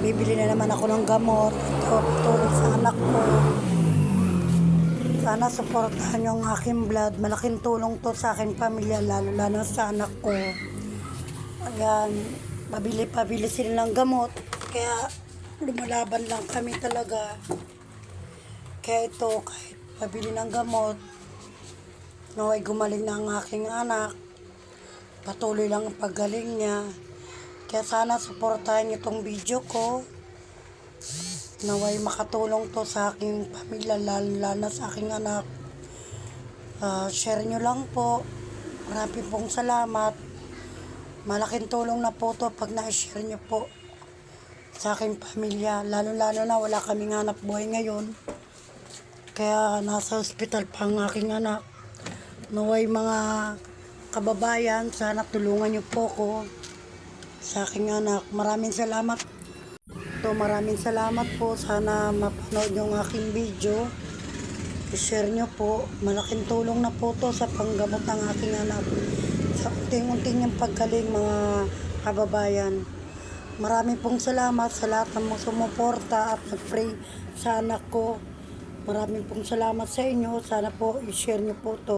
bibili na naman ako ng gamot. Ito, tulong sa anak ko. Sana suportahan niyo ang aking vlog. Malaking tulong to sa aking pamilya, lalo sa anak ko. Ayan, pabili sila ng gamot. Kaya lumalaban lang kami talaga. Kaya ito, kahit pabili ng gamot, naway gumaling na ang aking anak. Patuloy lang ang paggaling niya. Kaya sana suportahan niyo itong video ko. Naway makatulong to sa aking pamilya, lalo sa aking anak. Share nyo lang po. Maraming pong salamat. Malaking tulong na po to pag na-share nyo po sa aking pamilya. Lalo na wala kaming hanap buhay ngayon. Kaya nasa ospital pa ang aking anak. Naway mga kababayan, sana tulungan nyo po ko sa aking anak. Maraming salamat. Maraming salamat po. Sana mapanood nyo ang aking video. I-share nyo po. Malaking tulong na po to sa panggamot ng aking anak. Sa unting-unting yung paggaling, mga kababayan. Maraming pong salamat sa lahat ng mga sumuporta at nag-pray sa anak ko. Maraming pong salamat sa inyo. Sana po i-share nyo po to.